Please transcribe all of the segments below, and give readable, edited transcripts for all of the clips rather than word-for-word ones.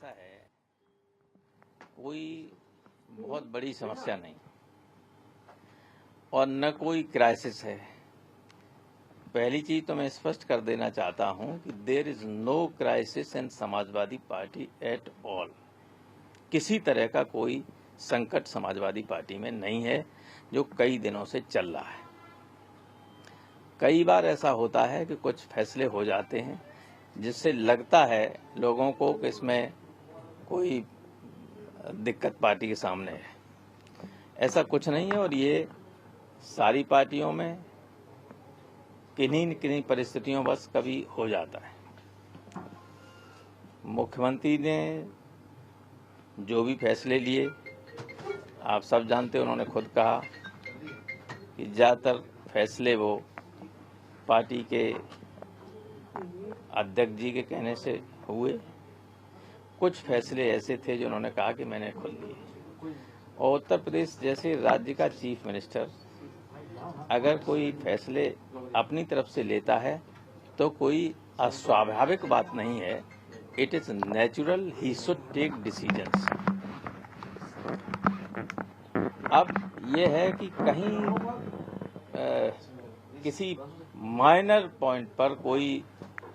ऐसा है, कोई बहुत बड़ी समस्या नहीं और न कोई क्राइसिस है। पहली चीज तो मैं स्पष्ट कर देना चाहता हूं कि there is no crisis in Samajwadi Party at all. किसी तरह का कोई संकट समाजवादी पार्टी में नहीं है जो कई दिनों से चल रहा है। कई बार ऐसा होता है कि कुछ फैसले हो जाते हैं जिससे लगता है लोगों को कि इसमें कोई दिक्कत पार्टी के सामने है। ऐसा कुछ नहीं है और ये सारी पार्टियों में किन्हीं न किन्हीं परिस्थितियों बस कभी हो जाता है। मुख्यमंत्री ने जो भी फैसले लिए आप सब जानते हैं, उन्होंने खुद कहा कि ज़्यादातर फैसले वो पार्टी के अध्यक्ष जी के कहने से हुए। कुछ फैसले ऐसे थे जो उन्होंने कहा कि मैंने खुद लिए। और उत्तर प्रदेश जैसे राज्य का चीफ मिनिस्टर अगर कोई फैसले अपनी तरफ से लेता है तो कोई अस्वाभाविक बात नहीं है। It is natural, he should take decisions. अब ये है कि कहीं किसी माइनर पॉइंट पर कोई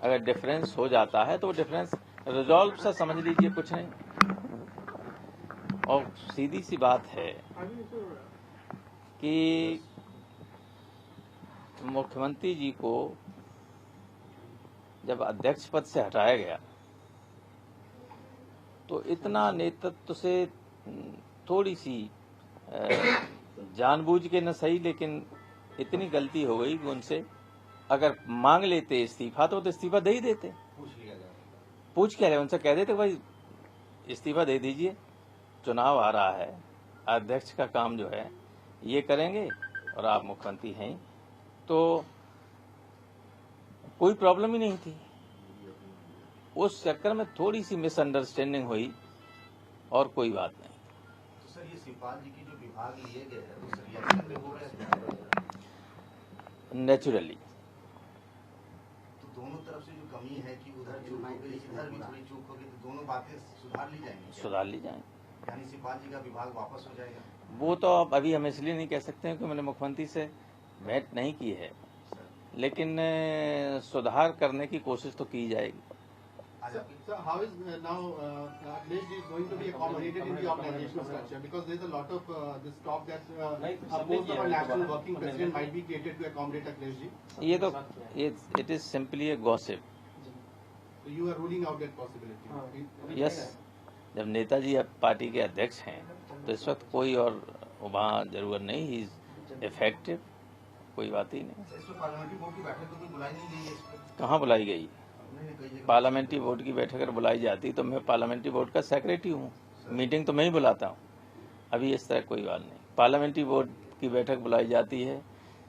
अगर डिफरेंस हो जाता है तो डिफरेंस रिजॉल्व सा समझ लीजिए, कुछ नहीं। और सीधी सी बात है कि मुख्यमंत्री जी को जब अध्यक्ष पद से हटाया गया तो इतना नेतृत्व से थोड़ी सी जानबूझ के न सही लेकिन इतनी गलती हो गई कि उनसे अगर मांग लेते इस्तीफा तो इस्तीफा दे ही देते। पूछ क्या रहे, उनसे कह देते भाई इस्तीफा दे दीजिए, चुनाव आ रहा है, अध्यक्ष का काम जो है ये करेंगे और आप मुख्यमंत्री हैं। तो कोई प्रॉब्लम ही नहीं थी। उस चक्कर में थोड़ी सी मिसअंडरस्टैंडिंग हुई और कोई बात नहीं। तो सर ये शिवपाल जी की जो विभाग लिए गए हैं वो सर ये हो रहे हैं नेचुरली। तो दोनों तरफ से जो कमी है कि उधर चूक हो गई, इधर भी थोड़ी चूक होगी, तो दोनों बातें सुधार ली जाएंगी। सुधार ली जाएंगी, यानी शिवपाल जी का विभाग वापस हो जाएगा। वो तो अब अभी हम इसलिए नहीं कह सकते हैं कि मैंने मुख्यमंत्री से भेंट नहीं की है, लेकिन सुधार करने की कोशिश तो की जाएगी। So how is now Akhilesh ji is going to be accommodated in the organizational structure? Because there is a lot of this talk that a post of a national working president might be created to accommodate Akhilesh ji. ये तो it is simply a gossip. So you are ruling out that possibility. Yes, जब नेताजी अब party के अध्यक्ष हैं तो इस वक्त कोई और वहाँ जरूरत नहीं। ही इज इफेक्टिव, कोई बात ही नहीं। इसमें पार्लियामेंट्री बोर्ड की बैठक तो बुलाई नहीं गई है इसमें। कहाँ बुलाई गई? पार्लियामेंट्री बोर्ड की बैठक अगर बुलाई जाती तो मैं पार्लियामेंट्री बोर्ड का सेक्रेटरी हूँ, मीटिंग तो मैं ही बुलाता हूँ। अभी इस तरह कोई बात नहीं। पार्लियामेंट्री बोर्ड की बैठक बुलाई जाती है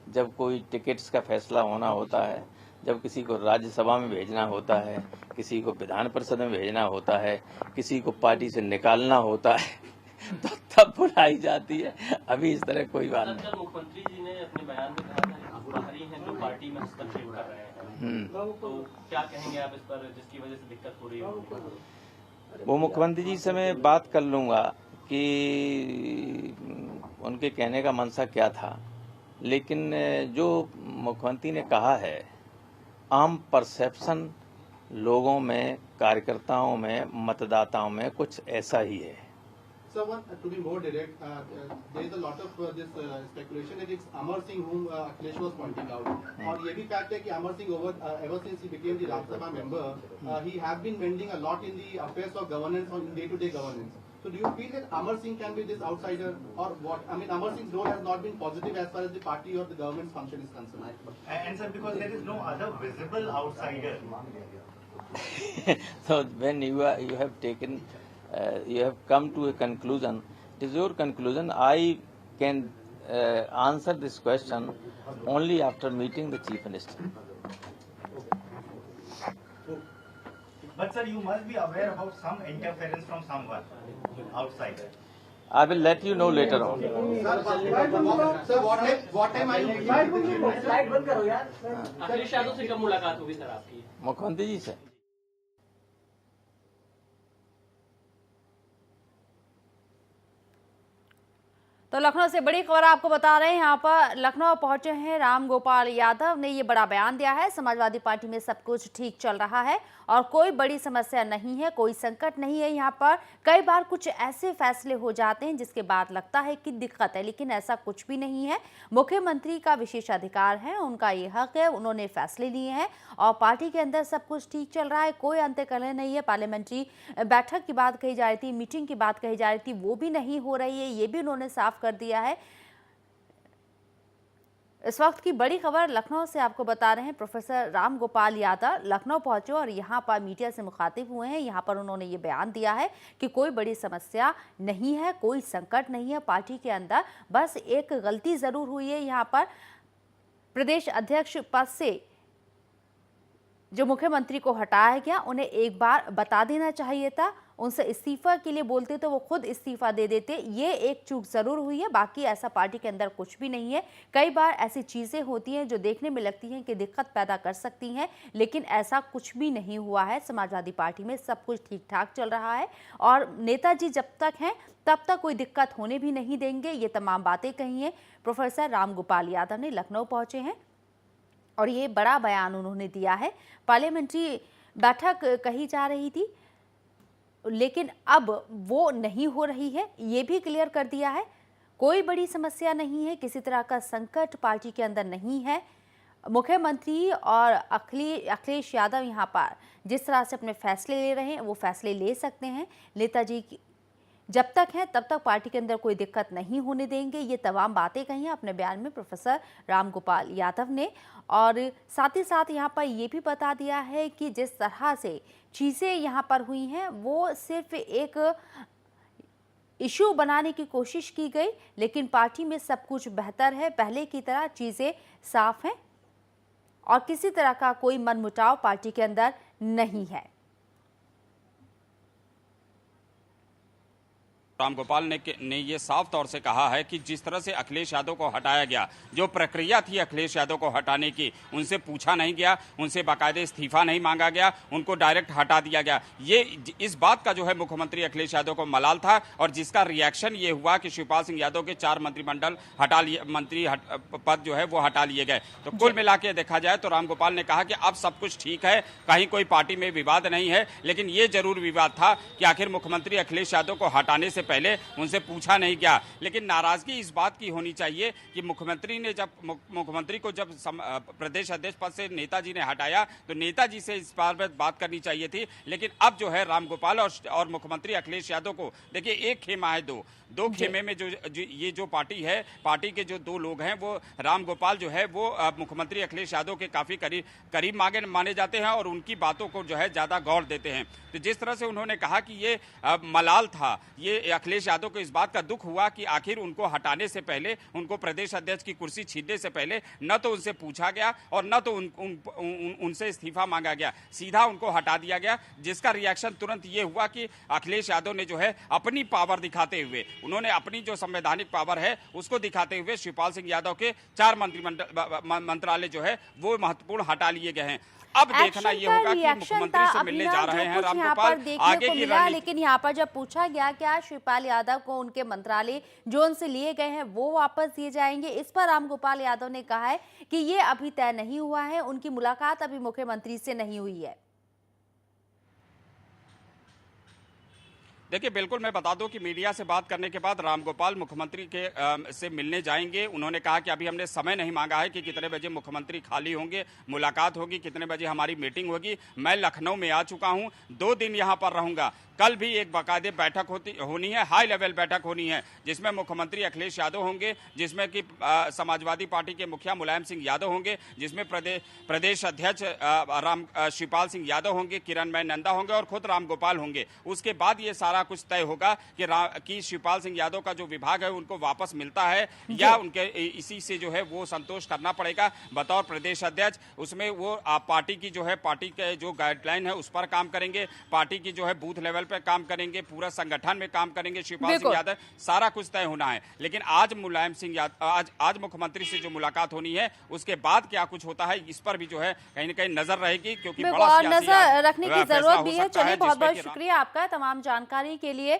जब कोई टिकट्स का फैसला होना होता है, जब किसी को राज्यसभा में भेजना होता है, किसी को विधान परिषद में भेजना होता है, किसी को पार्टी से निकालना होता है तो तब बुलाई जाती है। अभी इस तरह कोई बात नहीं। मुख्यमंत्री जी ने अपने बयान में कहा था कि बाहरी हैं जो पार्टी में हस्तक्षेप कर रहे हैं, तो क्या कहेंगे आप इस पर, जिसकी वजह से दिक्कत हो रही है? वो मुख्यमंत्री जी से मैं बात कर लूंगा कि उनके कहने का मंशा क्या था, लेकिन जो मुख्यमंत्री ने कहा है आम परसेप्शन लोगों में, कार्यकर्ताओं में, मतदाताओं में कुछ ऐसा ही है। So to be more direct, there is a lot of this speculation that it's Amar Singh whom Akhilesh was pointing out. और ये भी fact है कि Amar Singh ever since he became the Rajya Sabha member, he has been mending a lot in the affairs of governance on day-to-day governance. So do you feel that Amar Singh can be this outsider or what? I mean, Amar Singh's role has not been positive as far as the party or the government's function is concerned. And sir, because there is no other visible outsider. So when you have taken you have come to a conclusion, it is your conclusion. I can answer this question only after meeting the Chief Minister. But sir, you must be aware about some interference from someone outside. I will let you know later on. Sir, what time are you meeting with the Chief Minister? Akhilesh Yadav से कब मुलाकात होगी sir आपकी? मुख्यमंत्री जी से तो लखनऊ से बड़ी खबर आपको बता रहे हैं। यहाँ पर लखनऊ पहुंचे हैं राम गोपाल यादव ने ये बड़ा बयान दिया है। समाजवादी पार्टी में सब कुछ ठीक चल रहा है और कोई बड़ी समस्या नहीं है, कोई संकट नहीं है। यहाँ पर कई बार कुछ ऐसे फैसले हो जाते हैं जिसके बाद लगता है कि दिक्कत है, लेकिन ऐसा कुछ भी नहीं है। मुख्यमंत्री का विशेषाधिकार है, उनका ये हक है, उन्होंने फैसले लिए हैं और पार्टी के अंदर सब कुछ ठीक चल रहा है, कोई अंतकलह नहीं है। पार्लियामेंट्री बैठक की बात कही जा रही थी, मीटिंग की बात कही जा रही थी, वो भी नहीं हो रही है, ये भी उन्होंने साफ कर दिया है। इस वक्त की बड़ी खबर लखनऊ से आपको बता रहे हैं। प्रोफेसर राम गोपाल यादव लखनऊ पहुंचे और यहां पर मीडिया से मुखातिब हुए हैं। यहां पर उन्होंने ये बयान दिया है कि कोई बड़ी समस्या नहीं है, कोई संकट नहीं है पार्टी के अंदर, बस एक गलती जरूर हुई है। यहां पर प्रदेश अध्यक्ष पद से जो मुख्यमंत्री को हटाया गया, उन्हें एक बार बता देना चाहिए था। उनसे इस्तीफा के लिए बोलते तो वो खुद इस्तीफा दे देते। ये एक चूक जरूर हुई है, बाकी ऐसा पार्टी के अंदर कुछ भी नहीं है। कई बार ऐसी चीजें होती हैं जो देखने में लगती हैं कि दिक्कत पैदा कर सकती हैं, लेकिन ऐसा कुछ भी नहीं हुआ है। समाजवादी पार्टी में सब कुछ ठीक ठाक चल रहा है और नेताजी जब तक हैं तब तक कोई दिक्कत होने भी नहीं देंगे। ये तमाम बातें कही हैं प्रोफेसर राम गोपाल यादव ने। लखनऊ पहुंचे हैं और ये बड़ा बयान उन्होंने दिया है। पार्लियामेंट्री बैठक कही जा रही थी, लेकिन अब वो नहीं हो रही है, ये भी क्लियर कर दिया है। कोई बड़ी समस्या नहीं है, किसी तरह का संकट पार्टी के अंदर नहीं है। मुख्यमंत्री और अखिलेश यादव यहाँ पर जिस तरह से अपने फैसले ले रहे हैं वो फैसले ले सकते हैं। नेताजी जब तक हैं तब तक पार्टी के अंदर कोई दिक्कत नहीं होने देंगे। ये तमाम बातें कही हैं अपने बयान में प्रोफेसर राम गोपाल यादव ने। और साथ ही साथ यहाँ पर ये भी बता दिया है कि जिस तरह से चीज़ें यहाँ पर हुई हैं वो सिर्फ एक इशू बनाने की कोशिश की गई, लेकिन पार्टी में सब कुछ बेहतर है, पहले की तरह चीज़ें साफ हैं और किसी तरह का कोई मनमुटाव पार्टी के अंदर नहीं है। राम गोपाल ने ये साफ तौर से कहा है कि जिस तरह से अखिलेश यादव को हटाया गया, जो प्रक्रिया थी अखिलेश यादव को हटाने की, उनसे पूछा नहीं गया, उनसे बाकायदे इस्तीफा नहीं मांगा गया, उनको डायरेक्ट हटा दिया गया। ये इस बात का जो है मुख्यमंत्री अखिलेश यादव को मलाल था और जिसका रिएक्शन ये हुआ कि शिवपाल सिंह यादव के 4 मंत्रिमंडल पद जो है वो हटा लिए गए। तो कुल मिला के देखा जाए तो राम गोपाल ने कहा कि अब सब कुछ ठीक है, कहीं कोई पार्टी में विवाद नहीं है, लेकिन ये जरूर विवाद था कि आखिर मुख्यमंत्री अखिलेश यादव को हटाने से पहले उनसे पूछा नहीं गया। लेकिन नाराजगी इस बात की होनी चाहिए कि मुख्यमंत्री को जब प्रदेश अध्यक्ष पद से नेताजी ने हटाया तो नेताजी से इस बात करनी चाहिए थी। लेकिन अब जो है राम गोपाल और मुख्यमंत्री अखिलेश यादव को देखिए, एक खेमा है, दो खेमे में ये जो पार्टी है, पार्टी के जो 2 लोग हैं वो राम गोपाल जो है वो मुख्यमंत्री अखिलेश यादव के काफी करीब माने जाते हैं और उनकी बातों को जो है ज्यादा गौर देते हैं। तो जिस तरह से उन्होंने कहा कि ये मलाल था, ये अखिलेश यादव को इस बात का दुख हुआ कि आखिर उनको हटाने से पहले, उनको प्रदेश अध्यक्ष की कुर्सी छीनने से पहले न तो उनसे पूछा गया और न तो उनसे इस्तीफा मांगा गया, सीधा उनको हटा दिया गया। जिसका रिएक्शन तुरंत ये हुआ कि अखिलेश यादव ने जो है अपनी पावर दिखाते हुए, उन्होंने अपनी जो संवैधानिक पावर है उसको दिखाते हुए शिवपाल सिंह यादव के 4 मंत्रालय जो है वो महत्वपूर्ण हटा लिए गए हैं। अब देखना ये होगा कि मुख्यमंत्री से मिलने जा रहे हैं राम गोपाल, आगे की रणनीति। लेकिन यहाँ पर जब पूछा गया क्या शिवपाल यादव को उनके मंत्रालय जो उनसे लिए गए हैं वो वापस दिए जाएंगे, इस पर राम गोपाल यादव ने कहा है कि ये अभी तय नहीं हुआ है, उनकी मुलाकात अभी मुख्यमंत्री से नहीं हुई है। देखिए, बिल्कुल मैं बता दूं कि मीडिया से बात करने के बाद राम गोपाल मुख्यमंत्री से मिलने जाएंगे। उन्होंने कहा कि अभी हमने समय नहीं मांगा है कि कितने बजे मुख्यमंत्री खाली होंगे, मुलाकात होगी, कितने बजे हमारी मीटिंग होगी। मैं लखनऊ में आ चुका हूं, 2 दिन यहां पर रहूंगा। कल भी एक बाकायदे बैठक होनी है, हाई लेवल बैठक होनी है, जिसमें मुख्यमंत्री अखिलेश यादव होंगे, जिसमें कि समाजवादी पार्टी के मुखिया मुलायम सिंह यादव होंगे, जिसमें प्रदेश अध्यक्ष शिवपाल सिंह यादव होंगे, किरणमय नंदा होंगे और खुद राम गोपाल होंगे। उसके बाद ये सारा कुछ तय होगा कि शिवपाल सिंह यादव का जो विभाग है उनको वापस मिलता है या उनके इसी से जो है वो संतोष करना पड़ेगा बतौर प्रदेश अध्यक्ष। उसमें वो पार्टी की जो है, पार्टी के जो गाइडलाइन है उस पर काम करेंगे, पार्टी की जो है बूथ लेवल पे काम करेंगे, पूरा संगठन में काम करेंगे शिवपाल सिंह यादव, सारा कुछ तय होना है। लेकिन आज मुलायम सिंह यादव, आज मुख्यमंत्री से जो मुलाकात होनी है उसके बाद क्या कुछ होता है इस पर भी जो है कहीं न कहीं नजर रहेगी, क्योंकि बड़ा नजर रखने की जरूरत भी है। चलिए, बहुत बहुत शुक्रिया आपका तमाम जानकारी के लिए।